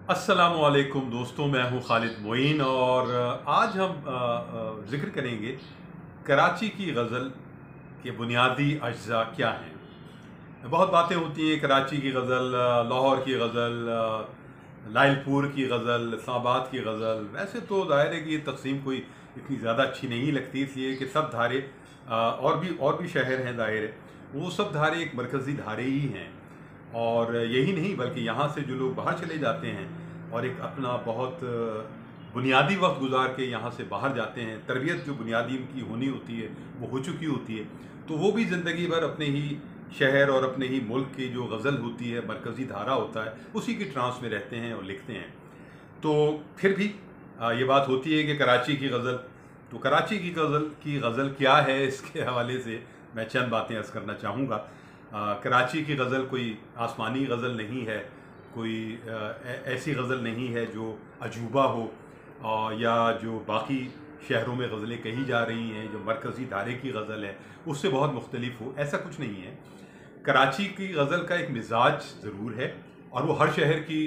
अस्सलामुअलैकुम दोस्तों, मैं हूं खालिद मोइन और आज हम ज़िक्र करेंगे कराची की गज़ल के बुनियादी अज्जा क्या हैं। बहुत बातें होती हैं कराची की गज़ल, लाहौर की गज़ल, लाइलपुर की गज़ल, इस्लामाबाद की गज़ल। वैसे तो ज़ाहिर है कि ये तकसीम कोई इतनी ज़्यादा अच्छी नहीं लगती, इसलिए कि सब धारे और भी शहर हैं ज़ाहिर है, वो सब धारे एक मरकज़ी धारे ही हैं। और यही नहीं बल्कि यहाँ से जो लोग बाहर चले जाते हैं और एक अपना बहुत बुनियादी वक्त गुजार के यहाँ से बाहर जाते हैं, तरबियत जो बुनियादी उनकी होनी होती है वो हो चुकी होती है, तो वो भी ज़िंदगी भर अपने ही शहर और अपने ही मुल्क की जो गज़ल होती है, मरकज़ी धारा होता है, उसी की ट्रांस में रहते हैं और लिखते हैं। तो फिर भी ये बात होती है कि कराची की गज़ल, तो कराची की गज़ल क्या है, इसके हवाले से मैं चंद बातें अर्ज़ करना चाहूँगा। कराची की गज़ल कोई आसमानी गज़ल नहीं है, कोई ऐसी गज़ल नहीं है जो अजूबा हो या जो बाकी शहरों में गज़लें कही जा रही हैं, जो मरकज़ी धारे की गज़ल है उससे बहुत मुख्तलिफ हो, ऐसा कुछ नहीं है। कराची की गज़ल का एक मिजाज ज़रूर है और वो हर शहर की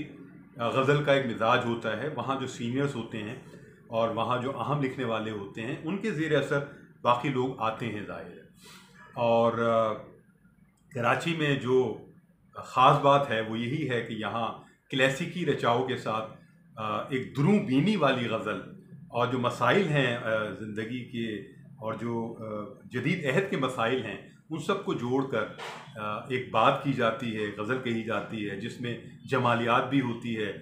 गज़ल का एक मिजाज होता है। वहाँ जो सीनियर्स होते हैं और वहाँ जो अहम लिखने वाले होते हैं, उनके ज़ेर असर बाकी लोग आते हैं ज़ाहिर है। और कराची में जो ख़ास बात है वो यही है कि यहाँ क्लासिकी रचाओं के साथ एक दुरूं बीनी वाली गज़ल और जो मसाइल हैं ज़िंदगी के और जो जदीद अहद के मसाइल हैं, उन सब को जोड़कर एक बात की जाती है, गज़ल कही जाती है, जिसमें जमालियात भी होती है,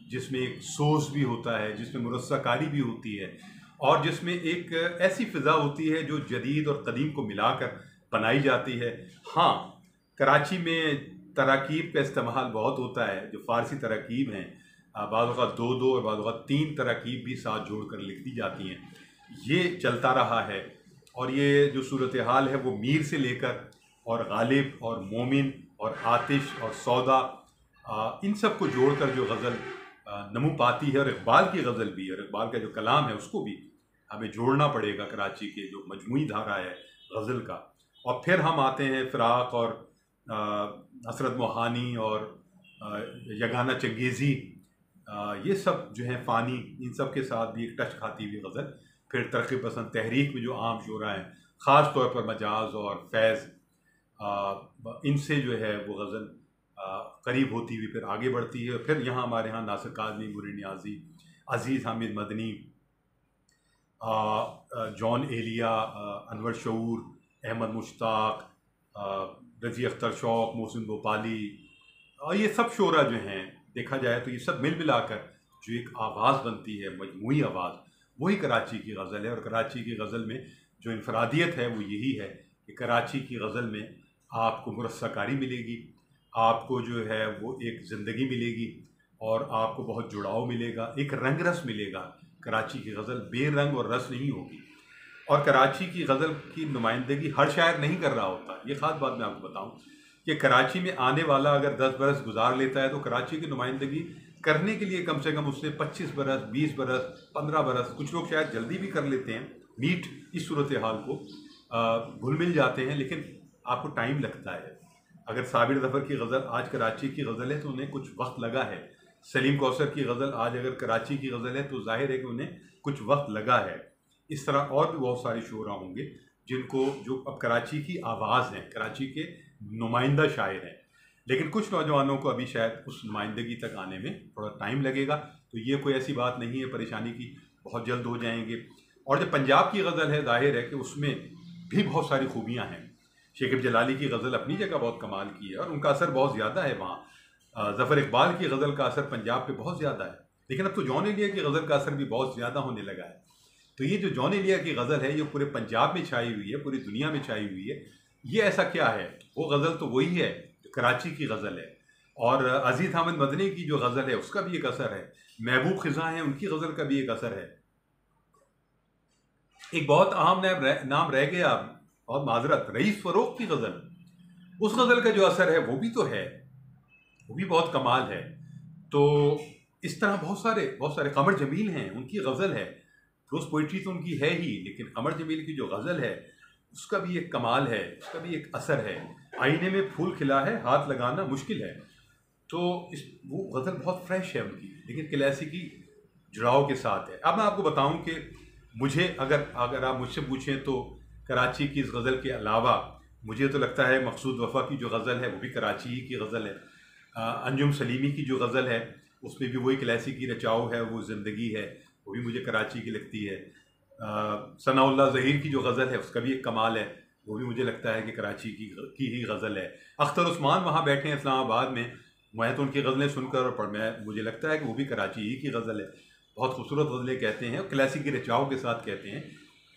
जिसमें एक सोस भी होता है, जिसमें मुरस्साकारी भी होती है और जिसमें एक ऐसी फ़िज़ा होती है जो जदीद और कदीम को मिलाकर बनाई जाती है। हाँ, कराची में तराकीब का इस्तेमाल बहुत होता है, जो फ़ारसी तराकीब हैं, बाज़ औक़ात दो दो और बाज़ औक़ात तीन तराकीब भी साथ जोड़कर लिख दी जाती हैं। ये चलता रहा है और ये जो सूरत हाल है वो मीर से लेकर और गालिब और मोमिन और आतिश और सौदा, इन सब को जोड़कर जो गज़ल नमू पाती है। और इक़बाल की गज़ल भी, और इक़बाल का जो कलाम है उसको भी हमें जोड़ना पड़ेगा कराची के जो मजमूई धारा है गज़ल का। और फिर हम आते हैं फ़िराक़ और हसरत मोहानी और यगाना चंगेज़ी, ये सब जो हैं फ़ानी, इन सब के साथ भी एक टच खाती हुई गज़ल। फिर तरक़्क़ी पसंद तहरीक में जो आम शोरा हैं, ख़ास तौर पर मजाज और फैज़, इनसे जो है वो गज़ल करीब होती हुई फिर आगे बढ़ती है। फिर यहाँ हमारे यहाँ नासिर काज़मी, बुरी नियाज़ी, अज़ीज़ हामिद मदनी, जॉन एलिया, अनवर शऊर, अहमद मुश्ताक, रज़ी अख्तर शौक़, मोहसिन भोपाली, और ये सब शोरा जो हैं, देखा जाए तो ये सब मिल मिलाकर जो एक आवाज़ बनती है, मजमूई आवाज़, वही कराची की गज़ल है। और कराची की गज़ल में जो इनफरादियत है वो यही है कि कराची की गज़ल में आपको मुरस्साकारी मिलेगी, आपको जो है वो एक ज़िंदगी मिलेगी और आपको बहुत जुड़ाव मिलेगा, एक रंग रस मिलेगा। कराची की गज़ल बेरंग और रस नहीं होगी। और कराची की गज़ल की नुमाइंदगी हर शायर नहीं कर रहा होता। ये ख़ास बात मैं आपको बताऊं कि कराची में आने वाला अगर 10 बरस गुजार लेता है तो कराची की नुमाइंदगी करने के लिए कम से कम उसने 25 बरस, 20 बरस, 15 बरस, कुछ लोग शायद जल्दी भी कर लेते हैं मीट इस सूरत हाल को, घुल मिल जाते हैं, लेकिन आपको टाइम लगता है। अगर साबिर ज़फ़र की गज़ल आज कराची की गज़ल है तो उन्हें कुछ वक्त लगा है। सलीम कौसर की गज़ल आज अगर कराची की गज़ल है तो ज़ाहिर है कि उन्हें कुछ वक्त लगा है। इस तरह और भी बहुत सारे शोरा होंगे जिनको, जो अब कराची की आवाज़ हैं, कराची के नुमाइंदा शायर हैं, लेकिन कुछ नौजवानों को अभी शायद उस नुमाइंदगी तक आने में थोड़ा टाइम लगेगा। तो ये कोई ऐसी बात नहीं है परेशानी की, बहुत जल्द हो जाएंगे। और जो पंजाब की गज़ल है, जाहिर है कि उसमें भी बहुत सारी खूबियाँ हैं। शेखब जलाली की गज़ल अपनी जगह बहुत कमाल की है और उनका असर बहुत ज़्यादा है वहाँ। ज़फ़र इकबाल की गज़ल का असर पंजाब पे बहुत ज़्यादा है, लेकिन अब तो जॉन एलिया की गज़ल का असर भी बहुत ज़्यादा होने लगा है। तो ये जो जॉन एलिया की गज़ल है, ये पूरे पंजाब में छाई हुई है, पूरी दुनिया में छाई हुई है। ये ऐसा क्या है? वो गज़ल तो वही है जो कराची की गज़ल है। और अज़ीज़ हामिद मदनी की जो गज़ल है उसका भी एक असर है। महबूब ख़िज़ा हैं, उनकी गज़ल का भी एक असर है। एक बहुत अहम नाम रह गया, बहुत माजरत, रईस फ़रोख़ की गज़ल, उस गज़ल का जो असर है वो भी तो है, वो भी बहुत कमाल है। तो इस तरह बहुत सारे कमर जमील हैं, उनकी गज़ल है। प्रोज़ पोइट्री तो उनकी है ही, लेकिन कमर जमील की जो गज़ल है उसका भी एक कमाल है, उसका भी एक असर है। आईने में फूल खिला है, हाथ लगाना मुश्किल है। तो वो गज़ल बहुत फ्रेश है उनकी, लेकिन क्लासिकी जुड़ाव के साथ है। अब मैं आपको बताऊं कि मुझे अगर आप मुझसे पूछें तो कराची की इस गज़ल के अलावा मुझे तो लगता है मकसूद वफ़ा की जो गज़ल है वो भी कराची ही की गज़ल है। अंजुम सलीमी की जो गज़ल है उसमें भी वही क्लासिकी रचाव है, वो ज़िंदगी है, वो भी मुझे कराची की लगती है। सनाउल्लाह ज़हीर की जो गज़ल है उसका भी एक कमाल है, वो भी मुझे लगता है कि कराची की ही गज़ल है। अख्तर उस्मान वहाँ बैठे हैं इस्लामाबाद में, मैं तो उनकी गज़लें सुनकर और मुझे लगता है कि वो भी कराची ही की गज़ल है। बहुत खूबसूरत गज़लें कहते हैं और क्लासिकी रचाव के साथ कहते हैं,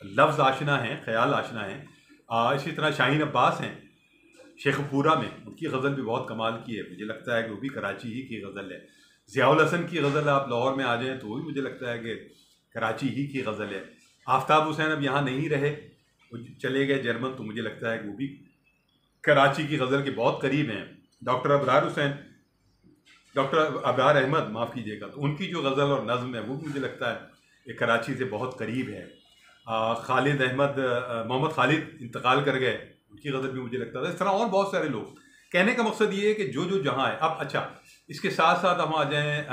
लफ्ज़ आशना हैं, ख़याल आशना हैं। इसी तरह शाहीन अब्बास हैं शेखपुरा में, उनकी गज़ल भी बहुत कमाल की है, मुझे लगता है कि वो भी कराची ही की गज़ल है। ज़ियाउल हसन की गज़ल आप लाहौर में आ जाएँ तो वो भी मुझे लगता है कि कराची ही की गज़ल है। आफ्ताब हुसैन अब यहाँ नहीं रहे, वो चले गए जर्मन, तो मुझे लगता है कि वो भी कराची की गज़ल के बहुत करीब हैं। डॉक्टर अबरार अहमद माफ़ कीजिएगा, तो उनकी जो गज़ल और नज़्म है वो भी मुझे लगता है कि कराची से बहुत करीब है। मोहम्मद खालिद इंतकाल कर गए, उनकी गज़ल भी मुझे लगता है। इस तरह और बहुत सारे लोग। कहने का मकसद ये है कि जो जो जहाँ है। अब अच्छा, इसके साथ साथ हम आ जाएँ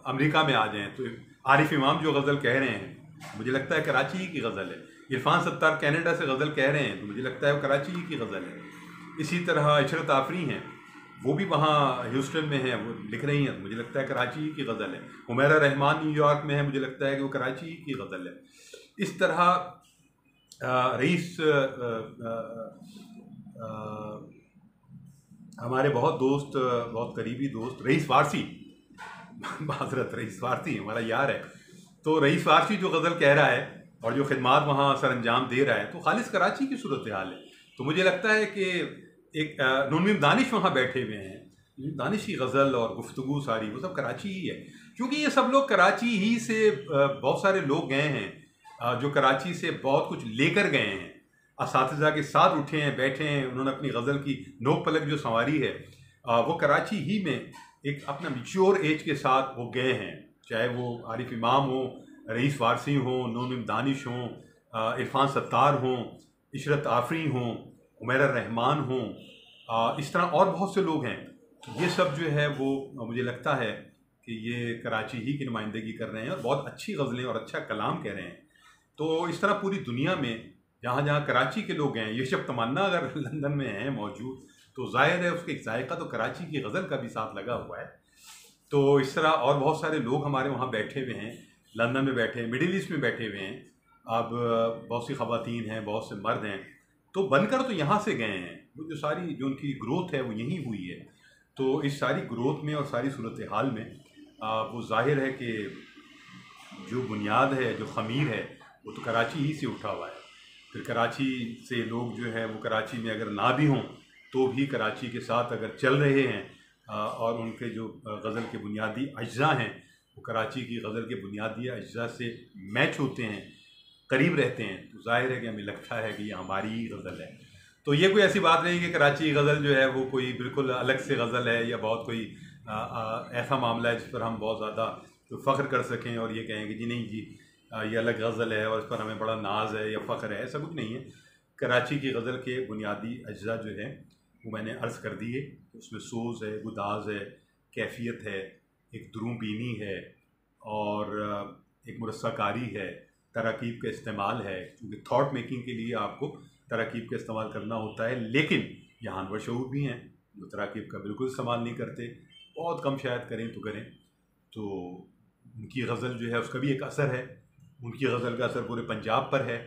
अमेरिका में आ जाएँ तो आरिफ इमाम जो गज़ल कह रहे हैं मुझे लगता है कराची ही की गज़ल है। इरफान सत्तार कनाडा से गज़ल कह रहे हैं तो मुझे लगता है वो कराची ही की गज़ल है। इसी तरह इशरत आफरी हैं, वो भी वहाँ ह्यूस्टन में है, वो लिख रही हैं तो मुझे लगता है कराची ही की गज़ल है। हुमैरा रहमान न्यूयॉर्क में है, मुझे लगता है कि वो कराची ही की गज़ल है। इस तरह रईस हमारे बहुत करीबी दोस्त रईस वारसी माजरत रईस वारसी हमारा यार है, तो रईस वारसी जो गज़ल कह रहा है और जो खिदमात वहाँ सर अंजाम दे रहा है तो खालिस कराची की सूरत हाल है। तो मुझे लगता है कि एक नून दानिश वहाँ बैठे हुए हैं, दानिश की गज़ल और गुफ्तगू सारी वो सब कराची ही है, क्योंकि ये सब लोग कराची ही से बहुत सारे लोग गए हैं जो कराची से बहुत कुछ लेकर गए हैं, असातिज़ा के साथ उठे हैं, बैठे हैं, उन्होंने अपनी गज़ल की नोक पलक जो संवारी है वो कराची ही में एक अपना मिच्योर एज के साथ वो गए हैं। चाहे वो आरिफ इमाम हो, रईस वारसी हो, नून दानिश हों, इरफान सत्तार हों, इशरत आफरी हों, उमैरा रहमान हों, इस तरह और बहुत से लोग हैं। ये सब जो है वो मुझे लगता है कि ये कराची ही की नुमाइंदगी कर रहे हैं और बहुत अच्छी गज़लें और अच्छा कलाम कह रहे हैं। तो इस तरह पूरी दुनिया में जहाँ जहाँ कराची के लोग हैं, ये शब तमन्ना अगर लंदन में हैं मौजूद तो ज़ाहिर है उसका एक जायका तो कराची की गज़ल का भी साथ लगा हुआ है। तो इस तरह और बहुत सारे लोग हमारे वहाँ बैठे हुए हैं, लंदन में बैठे हैं, मिडिल ईस्ट में बैठे हुए हैं। अब बहुत सी ख़वातीन हैं, बहुत से मर्द हैं, तो बनकर तो यहाँ से गए हैं, वो जो उनकी ग्रोथ है वो यहीं हुई है। तो इस सारी ग्रोथ में और सारी सूरत हाल में वो ज़ाहिर है कि जो बुनियाद है, जो ख़मीर है, वो तो कराची ही से उठा हुआ है। फिर कराची से लोग जो है वो कराची में अगर ना भी हों तो भी कराची के साथ अगर चल रहे हैं और उनके जो गज़ल के बुनियादी अज्जा हैं वो कराची की गज़ल के बुनियादी अज्जा से मैच होते हैं, करीब रहते हैं, तो ज़ाहिर है कि हमें लगता है कि ये हमारी ही गज़ल है। तो ये कोई ऐसी बात नहीं कि कराची की गज़ल जो है वो कोई बिल्कुल अलग से गज़ल है या बहुत कोई ऐसा मामला है जिस पर हम बहुत ज़्यादा फ़ख्र कर सकें और ये कहें कि जी नहीं जी ये अलग गज़ल है और इस पर हमें बड़ा नाज है या फ़ख्र है, ऐसा कुछ नहीं है। कराची की गज़ल के बुनियादी अज्जा जो हैं वो मैंने अर्ज़ कर दिए। उसमें सोज़ है, गुदाज़ है, कैफ़ियत है, एक दुरूपीनी है और एक मुरस्साकारी है, तराकीब का इस्तेमाल है, क्योंकि थॉट मेकिंग के लिए आपको तराकीब का इस्तेमाल करना होता है। लेकिन यहाँ अनवर भी हैं जो तराकीब का बिल्कुल इस्तेमाल नहीं करते, बहुत कम शायद करें तो करें। तो उनकी गज़ल जो है उसका भी एक असर है, उनकी गज़ल का असर पूरे पंजाब पर है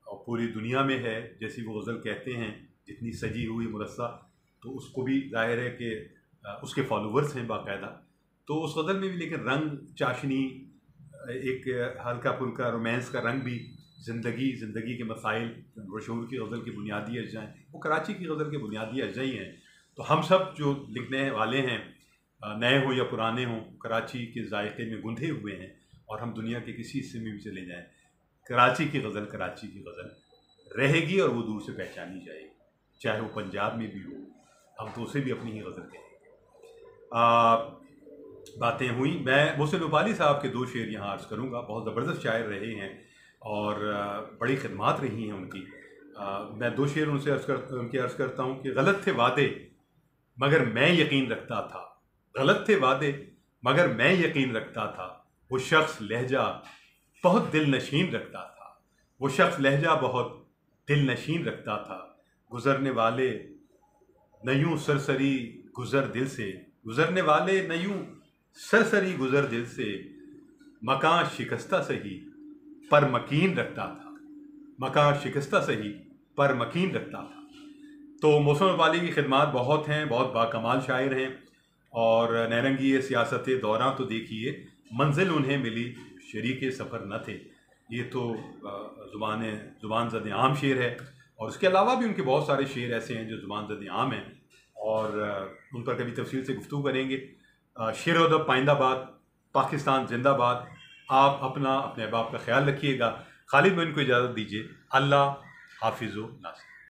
और पूरी दुनिया में है। जैसी वो गज़ल कहते हैं जितनी सजी हुई मुरस्सा, तो उसको भी ज़ाहिर है कि उसके फॉलोवर्स हैं बाकायदा। तो उस गज़ल में भी लेकिन रंग चाशनी, एक हल्का फुल्का रोमांस का रंग भी, ज़िंदगी के मसाइल मशहूर की गज़ल के बुनियादी अज्जा हैं, वो कराची की गज़ल के बुनियादी अज्जा ही हैं। तो हम सब जो लिखने वाले हैं, नए हों या पुराने हों, कराची के जायके में गुंधे हुए हैं और हम दुनिया के किसी हिस्से में भी चले जाएं, कराची की गज़ल रहेगी और वो दूर से पहचानी जाएगी, चाहे वो पंजाब में भी हो, हम तो उसे भी अपनी ही गज़ल कहेंगे। बातें हुई, मैं मोहसिन रूपाली साहब के 2 शेर यहाँ अर्ज़ करूँगा। बहुत ज़बरदस्त शायर रहे हैं और बड़ी खिदमात रही हैं उनकी। मैं 2 शेर उनसे अर्ज़ करता हूँ कि गलत थे वादे मगर मैं यकीन रखता था, गलत थे वादे मगर मैं यकीन रखता था वो शख्स लहजा बहुत दिल नशीन रखता था, वो शख्स लहजा बहुत दिल नशीन रखता था। गुजरने वाले न यूं सरसरी गुजर दिल से, गुजरने वाले न यूं सरसरी गुजर दिल से, मकान शिकस्ता सही पर मकीन रखता था, मकान शिकस्ता सही पर मकीन रखता था। तो मौसम इकबाली की खिदमात बहुत हैं, बहुत बाकमाल शायर हैं। और नहरंगी सियासत दौरां तो देखिए मंजिल उन्हें मिली शरीके सफ़र न थे, ये तो ज़ुबान ज़द आम शेर है। और उसके अलावा भी उनके बहुत सारे शेर ऐसे हैं जो ज़ुबान ज़द आम हैं और उन पर कभी तफसील से गुफ्तगू करेंगे। शेर अदब पाइंदाबाद, पाकिस्तान जिंदाबाद। आप अपना अपने अहबाब का ख्याल रखिएगा। खालिद मोइन को इजाज़त दीजिए। अल्लाह हाफिज़ नासिर।